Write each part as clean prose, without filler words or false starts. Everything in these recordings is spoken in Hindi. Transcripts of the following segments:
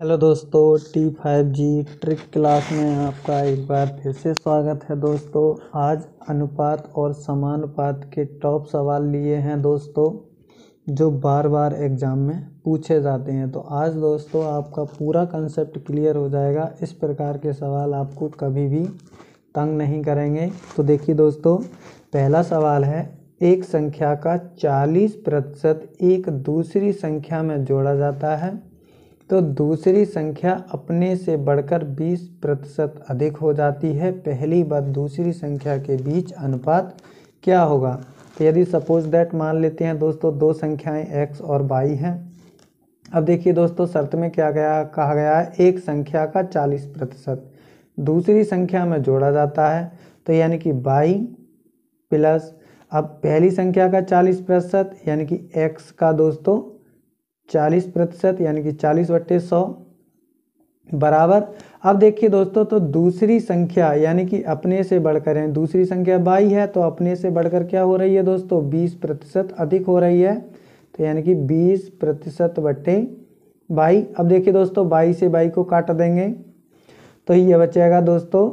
हेलो दोस्तों, T5G ट्रिक क्लास में आपका एक बार फिर से स्वागत है। दोस्तों आज अनुपात और समानुपात के टॉप सवाल लिए हैं दोस्तों, जो बार बार एग्ज़ाम में पूछे जाते हैं। तो आज दोस्तों आपका पूरा कंसेप्ट क्लियर हो जाएगा। इस प्रकार के सवाल आपको कभी भी तंग नहीं करेंगे। तो देखिए दोस्तों, पहला सवाल है, एक संख्या का 40% एक दूसरी संख्या में जोड़ा जाता है तो दूसरी संख्या अपने से बढ़कर 20% अधिक हो जाती है। पहली बात, दूसरी संख्या के बीच अनुपात क्या होगा? तो यदि सपोज दैट मान लेते हैं दोस्तों, दो संख्याएं x और y हैं। अब देखिए दोस्तों, शर्त में क्या कहा गया है, एक संख्या का 40% दूसरी संख्या में जोड़ा जाता है। तो यानी कि y प्लस, अब पहली संख्या का 40% यानी कि x का दोस्तों 40% यानी कि 40/100 बराबर। अब देखिए दोस्तों, तो दूसरी संख्या यानी कि अपने से बढ़कर है, दूसरी संख्या y है तो अपने से बढ़कर क्या हो रही है दोस्तों, 20% अधिक हो रही है। तो यानी कि 20%/y। अब देखिए दोस्तों, y से y को काट देंगे तो ये बचेगा दोस्तों,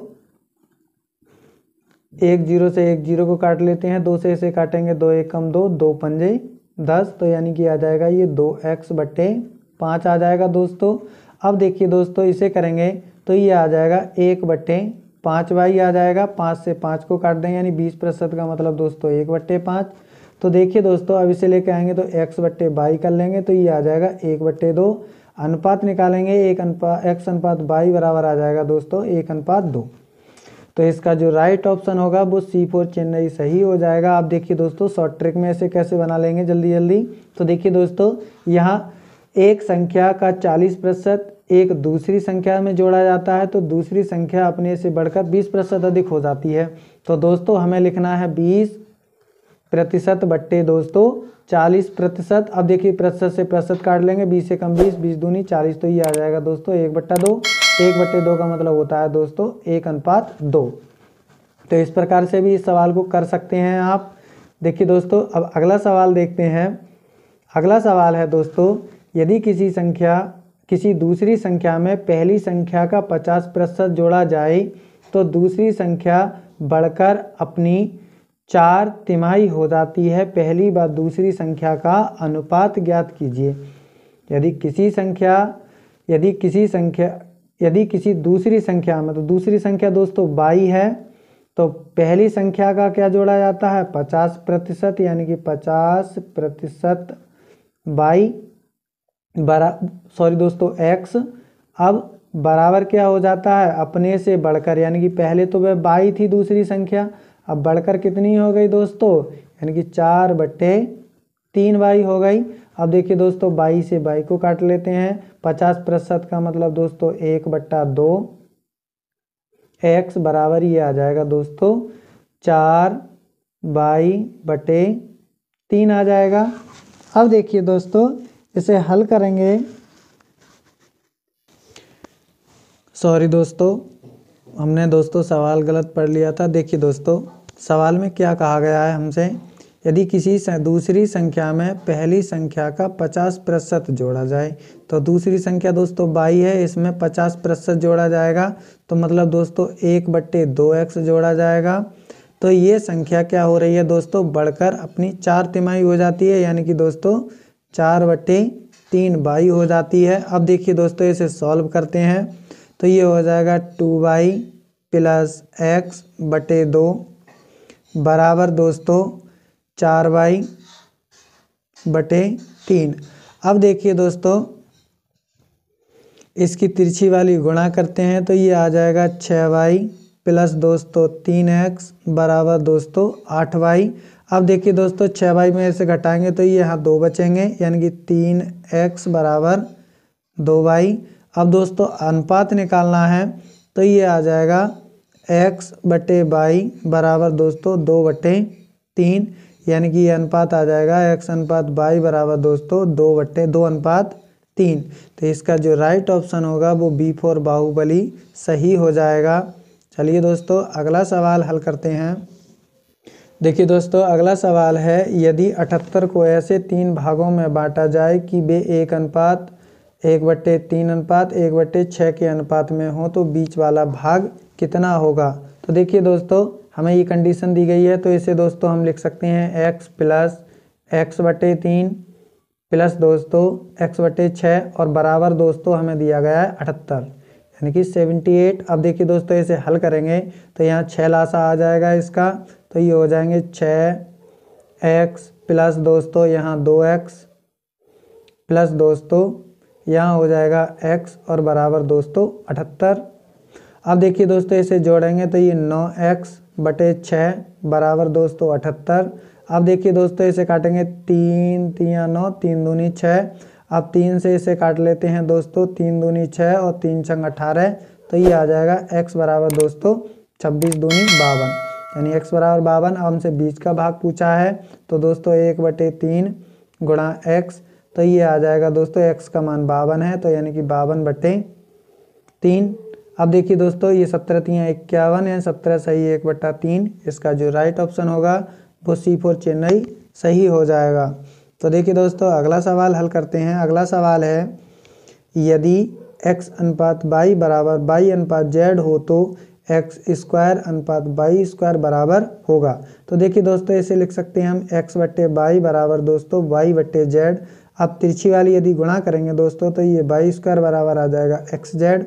1 0 से 1 0 को काट लेते हैं, 2 से इसे काटेंगे, 2 1 कम 2, 2 पंजे 10। तो यानी कि आ जाएगा ये 2x/5 आ जाएगा दोस्तों। अब देखिए दोस्तों, इसे करेंगे तो ये आ जाएगा 1/5y आ जाएगा। 5 से 5 को काट देंगे यानी 20% का मतलब दोस्तों 1/5। तो देखिए दोस्तों, अब इसे लेके आएंगे तो x/y कर लेंगे तो ये आ जाएगा 1/2। अनुपात निकालेंगे, x अनुपात y बराबर आ जाएगा दोस्तों 1/2। तो इसका जो राइट ऑप्शन होगा वो C4 चेन्नई सही हो जाएगा। आप देखिए दोस्तों, शॉर्ट ट्रिक में इसे कैसे बना लेंगे जल्दी जल्दी। तो देखिए दोस्तों, यहाँ एक संख्या का 40% एक दूसरी संख्या में जोड़ा जाता है तो दूसरी संख्या अपने से बढ़कर 20% अधिक हो जाती है। तो दोस्तों हमें लिखना है 20% बट्टे दोस्तों 40%। अब देखिए प्रतिशत से प्रतिशत काट लेंगे, 20 से कम 20, 20 दूनी 40, तो ये आ जाएगा दोस्तों 1/2। 1/2 का मतलब होता है दोस्तों 1/2। तो इस प्रकार से भी इस सवाल को कर सकते हैं आप। देखिए दोस्तों, अब अगला सवाल देखते हैं। अगला सवाल है दोस्तों, यदि किसी दूसरी संख्या में पहली संख्या का 50% जोड़ा जाए तो दूसरी संख्या बढ़कर अपनी 4 तिमाही हो जाती है। पहली बात, दूसरी संख्या का अनुपात ज्ञात कीजिए। यदि किसी दूसरी संख्या में, तो दूसरी संख्या दोस्तों y है तो पहली संख्या का क्या जोड़ा जाता है 50%, यानी कि 50% y x। अब बराबर क्या हो जाता है, अपने से बढ़कर, यानी कि पहले तो वह y थी दूसरी संख्या, अब बढ़कर कितनी हो गई दोस्तों, यानी कि 4/3y हो गई। अब देखिए दोस्तों, y से y को काट लेते हैं, 50% का मतलब दोस्तों 1/2 x बराबर ये आ जाएगा दोस्तों 4y/3 आ जाएगा। अब देखिए दोस्तों, इसे हल करेंगे। सॉरी दोस्तों, हमने दोस्तों सवाल गलत पढ़ लिया था। देखिए दोस्तों, सवाल में क्या कहा गया है हमसे, यदि किसी दूसरी संख्या में पहली संख्या का 50% जोड़ा जाए तो दूसरी संख्या दोस्तों y है, इसमें 50% जोड़ा जाएगा तो मतलब दोस्तों 1/2x जोड़ा जाएगा। तो ये संख्या क्या हो रही है दोस्तों, बढ़कर अपनी 4 तिमाही हो जाती है, यानी कि दोस्तों 4/3 y हो जाती है। अब देखिए दोस्तों, इसे सॉल्व करते हैं तो ये हो जाएगा 2y + x/2 बराबर दोस्तों 4y/3। अब देखिए दोस्तों, इसकी तिरछी वाली गुणा करते हैं तो ये आ जाएगा 6y + दोस्तों 3x बराबर दोस्तों 8y। अब देखिए दोस्तों, 6y में से घटाएंगे तो ये यहाँ 2 बचेंगे, यानी कि 3x बराबर 2y। अब दोस्तों अनुपात निकालना है तो ये आ जाएगा x/y बराबर दोस्तों 2/3, यानी कि ये अनुपात आ जाएगा x अनुपात y बराबर दोस्तों 2/2:3। तो इसका जो राइट ऑप्शन होगा वो B4 बाहुबली सही हो जाएगा। चलिए दोस्तों, अगला सवाल हल करते हैं। देखिए दोस्तों, अगला सवाल है, यदि 78 को ऐसे 3 भागों में बांटा जाए कि वे 1:1 1/3 अनुपात 1/6 के अनुपात में हो तो बीच वाला भाग कितना होगा। तो देखिए दोस्तों हमें ये कंडीशन दी गई है, तो इसे दोस्तों हम लिख सकते हैं x प्लस x/3 प्लस दोस्तों x/6 और बराबर दोस्तों हमें दिया गया है 78 यानी कि 78। अब देखिए दोस्तों इसे हल करेंगे तो यहाँ 6 लासा आ जाएगा इसका, तो ये हो जाएंगे 6x प्लस दोस्तों यहाँ 2x प्लस दोस्तों यहाँ हो जाएगा x और बराबर दोस्तों 78। अब देखिए दोस्तों इसे जोड़ेंगे तो ये 9x/6 बराबर दोस्तों 78। अब देखिए दोस्तों इसे काटेंगे 3 3 9 3 दूनी 6। अब 3 से इसे काट लेते हैं दोस्तों, 3 दूनी 6 और 3 छंग 18, तो ये आ जाएगा x बराबर दोस्तों 26 दूनी 52 यानी x बराबर 52। अब हमसे बीच का भाग पूछा है तो दोस्तों 1/3 गुणा x, तो ये आ जाएगा दोस्तों x का मान 52 है, तो यानी कि 52/3। अब देखिए दोस्तों ये 17 3 51 है, 17 सही 1/3, इसका जो राइट ऑप्शन होगा वो C4 चेन्नई सही हो जाएगा। तो देखिए दोस्तों अगला सवाल हल करते हैं। अगला सवाल है यदि x अनुपात y बराबर y अनुपात z हो तो x² अनुपात y² बराबर होगा। तो देखिए दोस्तों इसे लिख सकते हैं हम x/y बराबर दोस्तों y/z। अब तिरछी वाली यदि गुणा करेंगे दोस्तों तो ये y² बराबर आ जाएगा xz।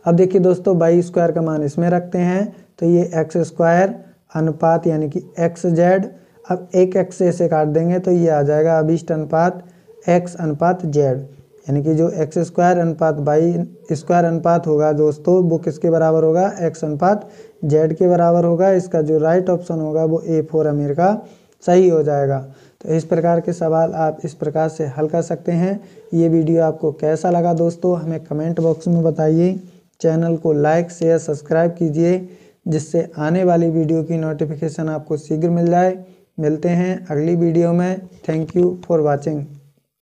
अब देखिए दोस्तों y² का मान इसमें रखते हैं तो ये x² अनुपात यानी कि xz। अब एक x से इसे काट देंगे तो ये आ जाएगा अभिष्ट अनुपात x अनुपात z, यानी कि जो x² अनुपात y² अनुपात होगा दोस्तों वो किसके बराबर होगा, x अनुपात z के बराबर होगा। इसका जो राइट ऑप्शन होगा वो A4 अमेरिका सही हो जाएगा। तो इस प्रकार के सवाल आप इस प्रकार से हल कर सकते हैं। ये वीडियो आपको कैसा लगा दोस्तों हमें कमेंट बॉक्स में बताइए। चैनल को लाइक शेयर सब्सक्राइब कीजिए जिससे आने वाली वीडियो की नोटिफिकेशन आपको शीघ्र मिल जाए। मिलते हैं अगली वीडियो में। Thank you for watching.